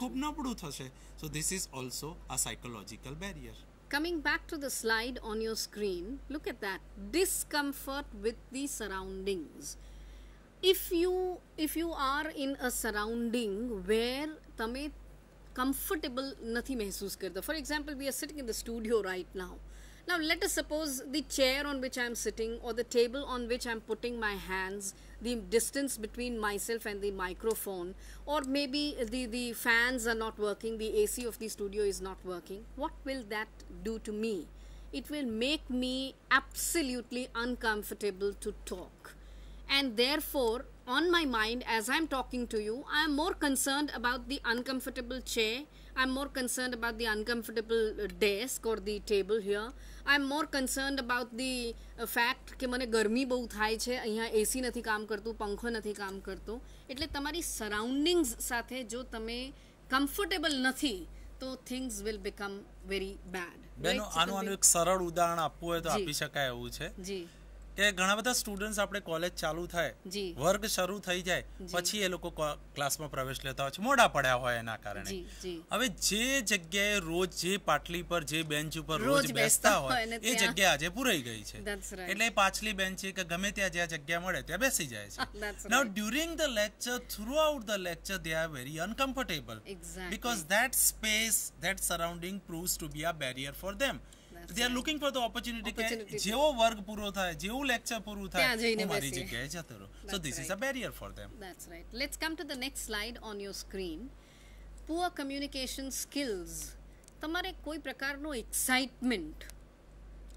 ખૂબ નબળું થશે. So this is also a psychological barrier. Coming back to the slide on your screen, look at that. Discomfort with the surroundings. If you are in a surrounding where તમે comfortable નથી મહેસૂસ કરતા. For example, we are sitting in the studio right now. Now let us suppose the chair on which I am sitting or the table on which I am putting my hands, the distance between myself and the microphone, or maybe the fans are not working, the AC of the studio is not working. What will that do to me? It will make me absolutely uncomfortable to talk. And therefore, on my mind, as I'm talking to you, I am more concerned about the uncomfortable chair. I'm more concerned about the uncomfortable desk or the table here. I'm more concerned about the fact કે મને ગરમી બહુ થાય છે, અહીંયા એસી નથી કામ કરતું, પંખો નથી કામ કરતો. એટલે તમારી સરાઉન્ડિંગ્સ સાથે જો તમે કમ્ફર્ટેબલ નથી તો things will become very bad. બેનો આનું એક સરળ ઉદાહરણ આપવું હોય તો આપી શકાય એવું છે જી કે ઘણા બધા સ્ટુડન્ટ્સ આપણે કોલેજ ચાલુ થાય, વર્ગ શરૂ થઈ જાય પછી એ લોકો ક્લાસમાં પ્રવેશ લેતા હોય છે, મોડા પડ્યા હોય એના કારણે. હવે જે જગ્યાએ રોજ જે પાટલી પર જે બેન્ચ ઉપર રોજ બેસતા હોય એ જગ્યા આજે પૂરાઈ ગઈ છે, એટલે પાછલી બેન્ચ કે ગમે ત્યાં જ્યાં જગ્યા મળે ત્યાં બેસી જાય છે. Now during the lecture, throughout the lecture they are very uncomfortable because that space, that surrounding proves to be a barrier for them. They are looking for the opportunity કે જેવો વર્ગ પૂરો થાય, જેવું લેક્ચર પૂરું થાય હું મારી જગ્યાએ જતો રહું. So this is a barrier for them. That's right. Let's come to the next slide on your screen. Poor communication skills. તમારે કોઈ પ્રકારનો એક્સાઇટમેન્ટ,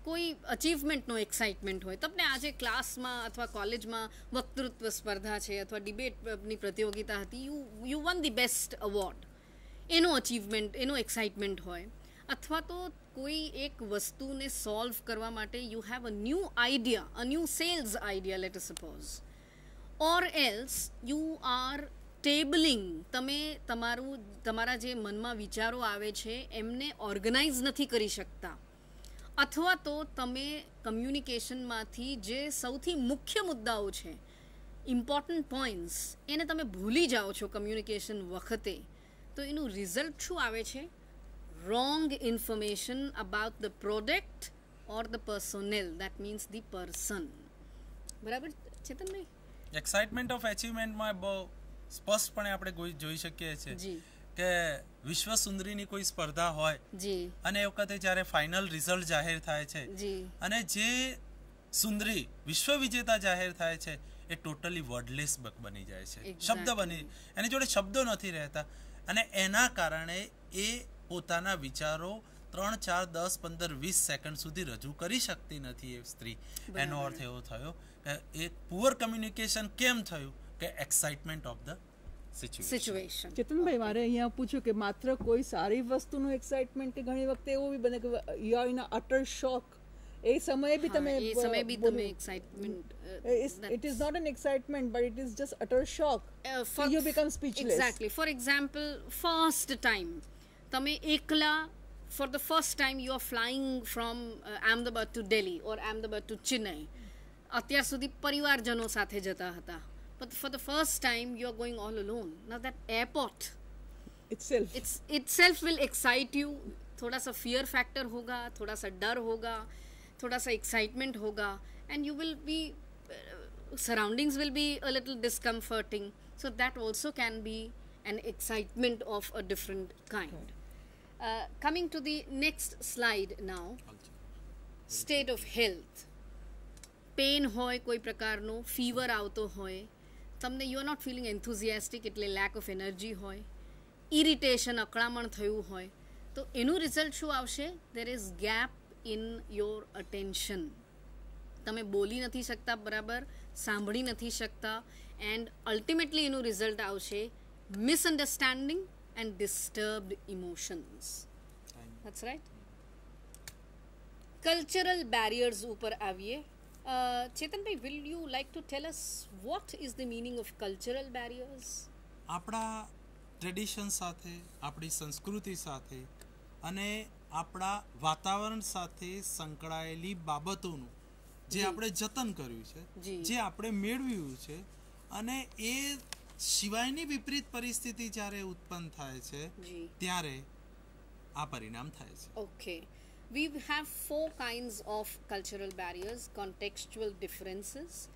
કોઈ અચીવમેન્ટનો એક્સાઇટમેન્ટ હોય, તમને આજે ક્લાસમાં અથવા કોલેજમાં વક્તૃત્વ સ્પર્ધા છે અથવા ડિબેટની પ્રતિયોગિતા હતી, you won the best award, એનો અચીવમેન્ટ, એનો એક્સાઇટમેન્ટ હોય, અથવા તો કોઈ એક વસ્તુને સોલ્વ કરવા માટે you have a new idea, a new sales idea, let us suppose, or else you are tabling, તમે તમારા જે મનમાં વિચારો આવે છે એમને ઓર્ગનાઇઝ નથી કરી શકતા, અથવા તો તમે કમ્યુનિકેશનમાંથી જે સૌથી મુખ્ય મુદ્દાઓ છે, ઇમ્પોર્ટન્ટ પોઈન્ટ્સ, એને તમે ભૂલી જાઓ છો કમ્યુનિકેશન વખતે, તો એનું રિઝલ્ટ શું આવે છે? Wrong information about the product or the personnel, that means the person. બરાબર ચેતનભાઈ? એક્સાઇટમેન્ટ ઓફ અચીવમેન્ટમાં બહુ સ્પષ્ટપણે આપણે જોઈ શકીએ છીએ કે વિશ્વ સુંદરીની કોઈ સ્પર્ધા હોય અને એ વખતે જ્યારે ફાઇનલ રિઝલ્ટ જાહેર થાય છે અને જે સુંદરી વિશ્વ વિજેતા જાહેર થાય છે એ ટોટલી વર્ડલેસ બની જાય છે, શબ્દ બની, એની જોડે શબ્દો નથી રહેતા અને એના કારણે એ પોતાના વિચારો 3, 4, 10, 15, 20 સેકન્ડ સુધી રજૂ કરી શકતી નથી એ સ્ત્રી. એનો અર્થ એવો થયો કે એ પુઅર કમ્યુનિકેશન કેમ થયું કે excitement of the situation. Chetanbhai, મારે અહીંયા પૂછ્યું કે માત્ર કોઈ સારી વસ્તુનું એક્સાઇટમેન્ટ કે ઘણી વખતે એવું બી બને કે you are in a utter શોક, એ સમયે બી તમે excitement, it is not an excitement but it is just utter shock, so you become speechless. Exactly. For example, first time તમે એકલા, for the first time you are flying from Ahmedabad to Delhi or Ahmedabad to Chennai. અત્યાર સુધી પરિવારજનો સાથે જતા હતા, but for the first time you are going all alone. Now that airport itself will excite you. थोड़ा सा fear factor होगा, थोड़ा सा डर होगा, थोड़ा सा excitement होगा, and you will be surroundings will be a little discomforting, so that also can be an excitement of a different kind. Coming to the next slide now, state of health. Pain હોય, કોઈ પ્રકારનો fever આવતો હોય, તમને you are not feeling enthusiastic એટલે lack of energy હોય, irritation, અકળામણ થયું હોય, તો એનું રિઝલ્ટ શું આવશે? There is gap in your attention. તમે બોલી નથી શકતા બરાબર, સાંભળી નથી શકતા, એન્ડ અલ્ટિમેટલી એનું રિઝલ્ટ આવશે misunderstanding and disturbed emotions. That's right. Cultural barriers ઉપર આવીએ. Chetanbhai, will you like to tell us what is the meaning of cultural barriers? આપણા ટ્રેડિશન સાથે, આપણી સંસ્કૃતિ સાથે અને આપણા વાતાવરણ સાથે સંકળાયેલી બાબતોનું જે આપણે જતન કર્યું છે, જે આપણે મેળવ્યું છે અને એ સિવાયની વિપરીત પરિસ્થિતિ જ્યારે ઉત્પન્ન થાય છે ત્યારે આ પરિણામ થાય છે. Okay, we have 4 kinds of cultural barriers: contextual differences,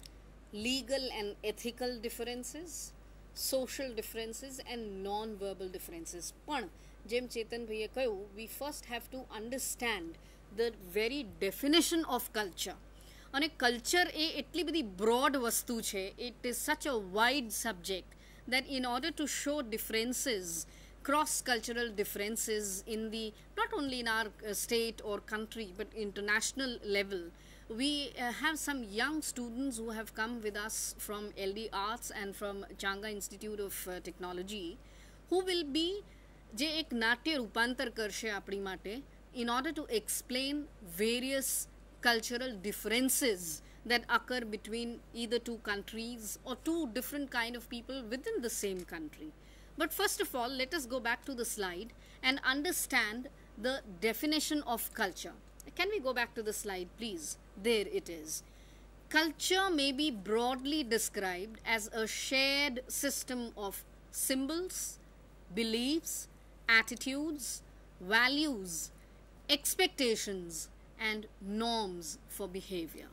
legal and ethical differences, social differences and non-verbal differences. પણ જેમ ચેતનભાઈએ કહ્યું, we first have to understand the very definition of culture. અને કલ્ચર એ એટલી બધી બ્રોડ વસ્તુ છે, it is such a wide subject that in order to show differences, cross-cultural differences in the, not only in our state or country, but international level, we have some young students who have come with us from LD Arts and from Changa Institute of Technology, who will be, જે એક નાટ્ય રૂપાંતર કરશે આપણી માટે, in order to explain various cultural differences that occur between either two countries or two different kind of people within the same country. But first of all, let us go back to the slide and understand the definition of culture. Can we go back to the slide, please? There it is. Culture may be broadly described as a shared system of symbols, beliefs, attitudes, values, expectations, and norms for behavior.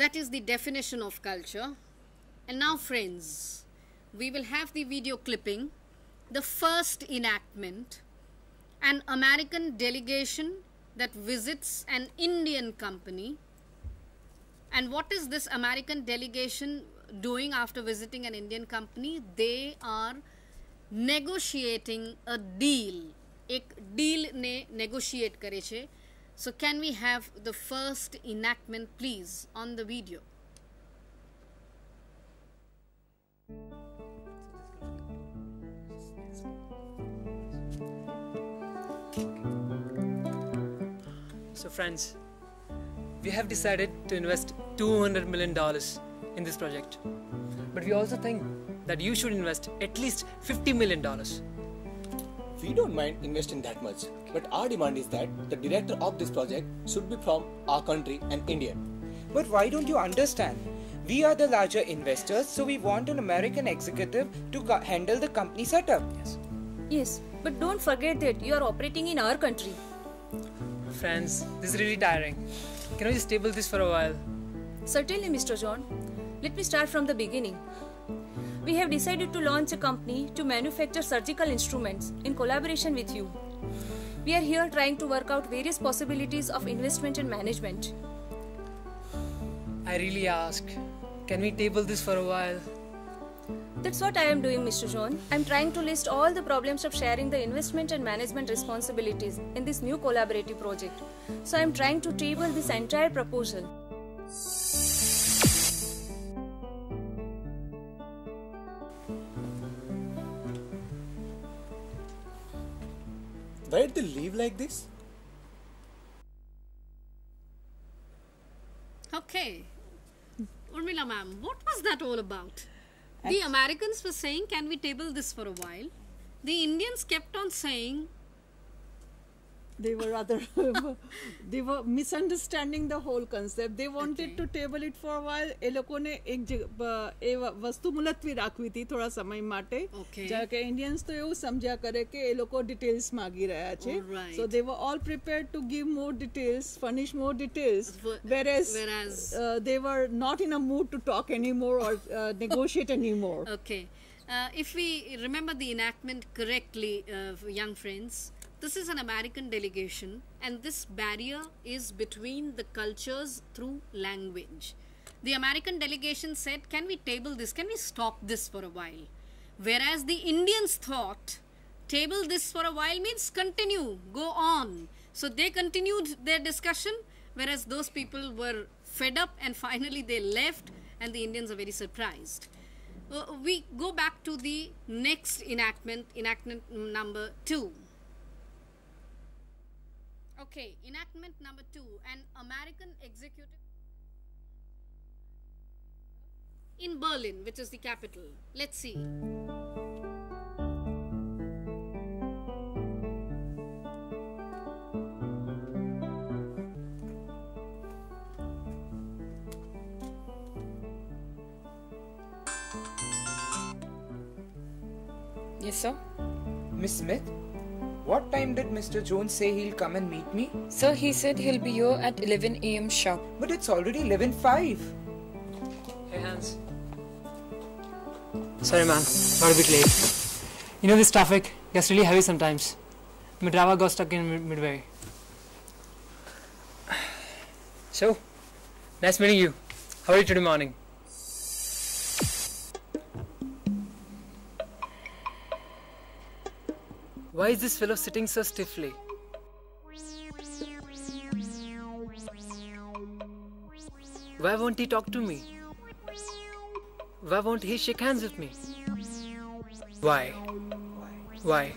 That is the definition of culture. And now, friends, we will have the video clipping. The first enactment: an American delegation that visits an Indian company. And what is this American delegation doing after visiting an Indian company? They are negotiating a deal. એક deal ને negotiate કરે છે. So can we have the first enactment, please, on the video? So friends, we have decided to invest $200 million in this project. But we also think that you should invest at least $50 million. We don't mind investing that much, but our demand is that the director of this project should be from our country and Indian. But why don't you understand? We are the larger investors, so we want an American executive to handle the company setup. Yes, but don't forget that you are operating in our country. Friends, this is really tiring. Can we just table this for a while? Certainly, Mr. John. Let me start from the beginning. We have decided to launch a company to manufacture surgical instruments in collaboration with you. We are here trying to work out various possibilities of investment and management. I really ask, can we table this for a while? That's what I am doing, Mr. John. I am trying to list all the problems of sharing the investment and management responsibilities in this new collaborative project. So I am trying to table this entire proposal. Why did they leave like this? Okay. Urmila ma'am, what was that all about? The Americans were saying, can we table this for a while? The Indians kept on saying, they were misunderstanding the whole concept. They wanted to table it for a while. એ લોકોને એક વસ્તુ મુલતવી રાખવી હતી થોડા સમય માટે, જ્યારે કે ઇન્ડિયન્સ તો એવું સમજ્યા કરે કે એ લોકો ડિટેલ્સ માગી રહ્યા છે. So they were all prepared to give more details, furnish more details, whereas they were not in a mood to talk anymore or negotiate anymore. Okay. If we remember the enactment correctly, young friends, this is an American delegation, and this barrier is between the cultures through language. The American delegation said, can we table this? Can we stop this for a while? Whereas the Indians thought, table this for a while means continue, go on. So they continued their discussion, whereas those people were fed up and finally they left, and the Indians are very surprised. We go back to the next enactment, enactment number 2. Okay, enactment number 2, an American executive in Berlin, which is the capital. Let's see. Yes, sir. Miss Smith, what time did Mr. Jones say he'll come and meet me? Sir, he said he'll be here at 11 a.m. sharp. But it's already 11:05. Hey, Hans. Sorry, man. Got a bit late. You know, this traffic gets really heavy sometimes. My driver got stuck in midway. So, nice meeting you. How are you today morning? Why is this fellow sitting so stiffly? Why won't he talk to me? Why won't he shake hands with me? Why? Why?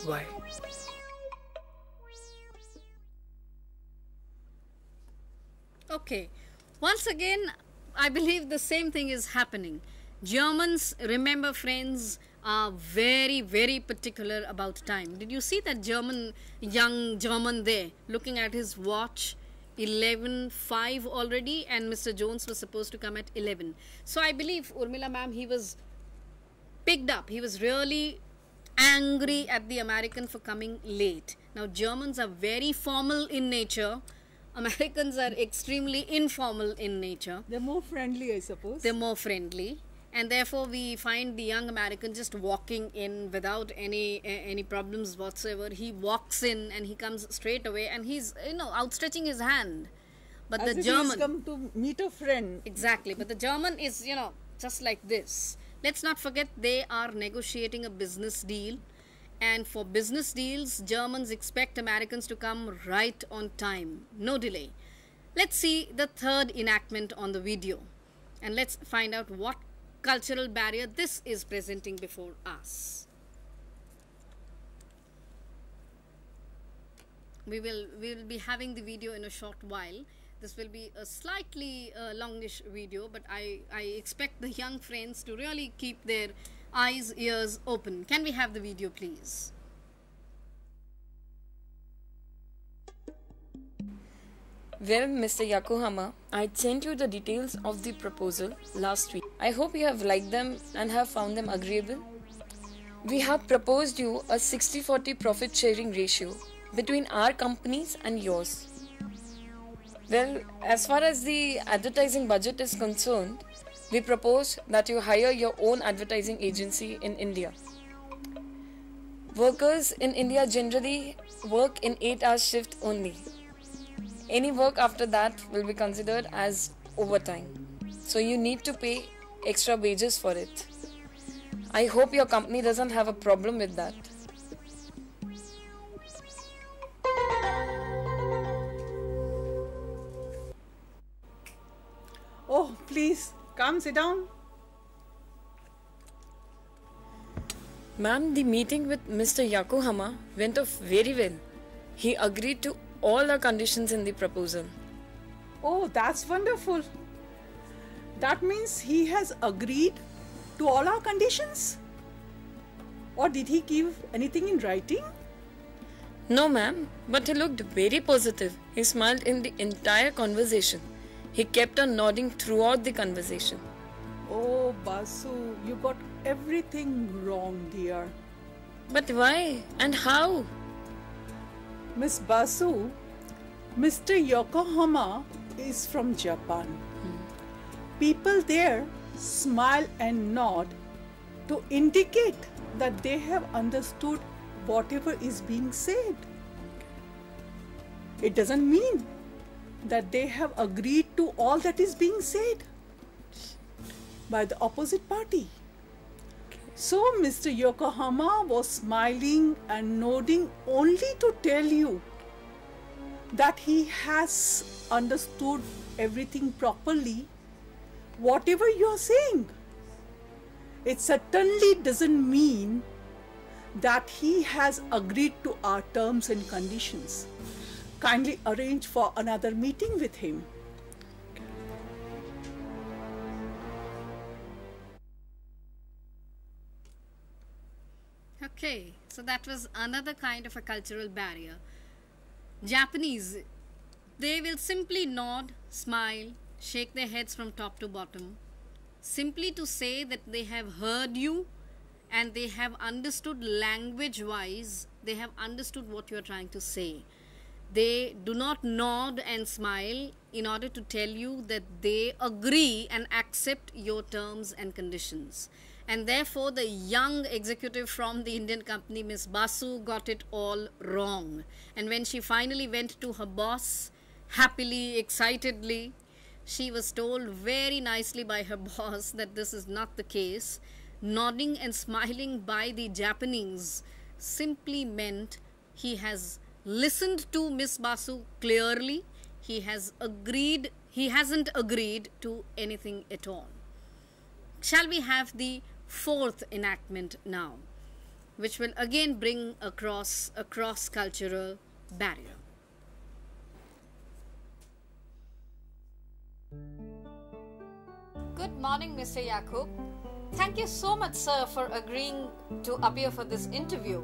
Why? Okay, once again, I believe the same thing is happening. Germans, remember friends, are very, very particular about time. Did you see that young German there, looking at his watch? 11:05 already, and Mr. Jones was supposed to come at 11. So I believe, Urmila ma'am, he was picked up. He was really angry at the American for coming late. Now, Germans are very formal in nature. Americans are extremely informal in nature. They're more friendly, I suppose. They're more friendly. And therefore, we find the young American just walking in without any problems whatsoever. He walks in and he comes straight away, and he's, outstretching his hand. But As the if German... he's come to meet a friend. Exactly. But the German is, just like this. Let's not forget they are negotiating a business deal. And for business deals, Germans expect Americans to come right on time. No delay. Let's see the third enactment on the video. And let's find out what cultural barrier this is presenting before us. We will be having the video in a short while. This will be a slightly longish video, but I expect the young friends to really keep their eyes, ears open. Can we have the video, please? Well, Mr. Yokohama, I sent you the details of the proposal last week. I hope you have liked them and have found them agreeable. We have proposed you a 60-40 profit sharing ratio between our companies and yours. Well, as far as the advertising budget is concerned, we propose that you hire your own advertising agency in India. Workers in India generally work in 8-hour shift only. Any work after that will be considered as overtime. So you need to pay extra wages for it. I hope your company doesn't have a problem with that. Oh, please, come sit down. Ma'am, the meeting with Mr. Yokohama went off very well. He agreed to all our conditions in the proposal. Oh, that's wonderful. That means he has agreed to all our conditions? Or did he give anything in writing? No, ma'am, but he looked very positive. He smiled in the entire conversation. He kept on nodding throughout the conversation. Oh, Basu, you got everything wrong, dear. But why and how? Miss Basu, Mr. Yokohama is from Japan. People there smile and nod to indicate that they have understood whatever is being said. It doesn't mean that they have agreed to all that is being said by the opposite party. So Mr. Yokohama was smiling and nodding only to tell you that he has understood everything properly, whatever you are saying. It certainly doesn't mean that he has agreed to our terms and conditions. Kindly arrange for another meeting with him. Okay, so that was another kind of a cultural barrier. Japanese, they will simply nod, smile, shake their heads from top to bottom, simply to say that they have heard you and they have understood language-wise, they have understood what you are trying to say. They do not nod and smile in order to tell you that they agree and accept your terms and conditions. And therefore, the young executive from the Indian company, Miss Basu, got it all wrong. And when she finally went to her boss, happily, excitedly, she was told very nicely by her boss that this is not the case. Nodding and smiling by the Japanese simply meant he has listened to Miss Basu clearly. He hasn't agreed to anything at all. Shall we have the fourth enactment now, which will again bring across a cross-cultural barrier? Good morning, Mr. Yakub. Thank you so much, sir, for agreeing to appear for this interview.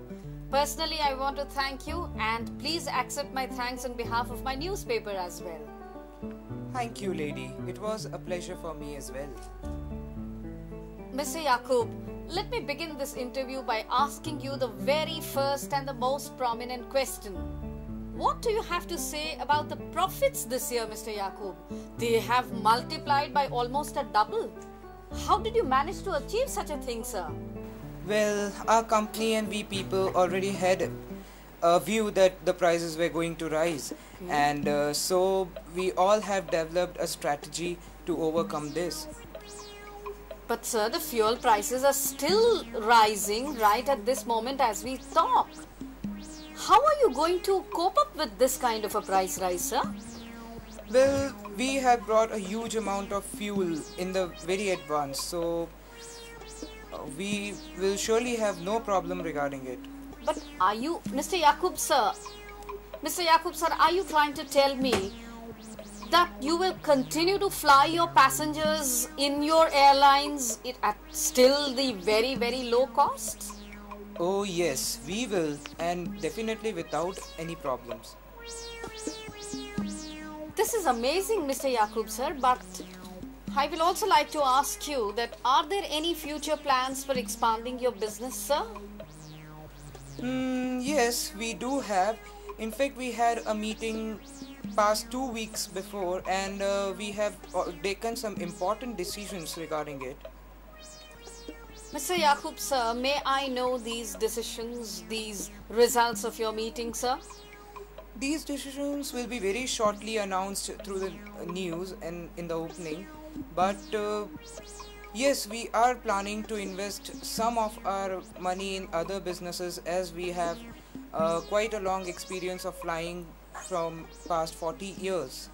Personally, I want to thank you, and please accept my thanks on behalf of my newspaper as well. Thank you, lady. It was a pleasure for me as well. Mr. Yakub, let me begin this interview by asking you the very first and the most prominent question. What do you have to say about the profits this year, Mr. Yakub? They have multiplied by almost a double. How did you manage to achieve such a thing, sir? Well, our company and we people already had a view that the prices were going to rise, and so we all have developed a strategy to overcome this. But sir, the fuel prices are still rising right at this moment as we talk. How are you going to cope up with this kind of a price rise, sir? Well, we have brought a huge amount of fuel in the very advance, so we will surely have no problem regarding it. But are you, Mr. Yakub sir, are you trying to tell me that you will continue to fly your passengers in your airlines at still the very, very low cost? Oh yes, we will, and definitely without any problems. This is amazing, Mr. Yakub sir, but I will also like to ask you that are there any future plans for expanding your business, sir? Yes, we do have. In fact, we had a meeting past 2 weeks before, and we have taken some important decisions regarding it. Mr. Yakub sir, may I know these decisions, these results of your meeting, sir? These decisions will be very shortly announced through the news and in the opening. But yes, we are planning to invest some of our money in other businesses, as we have quite a long experience of flying from past 40 years,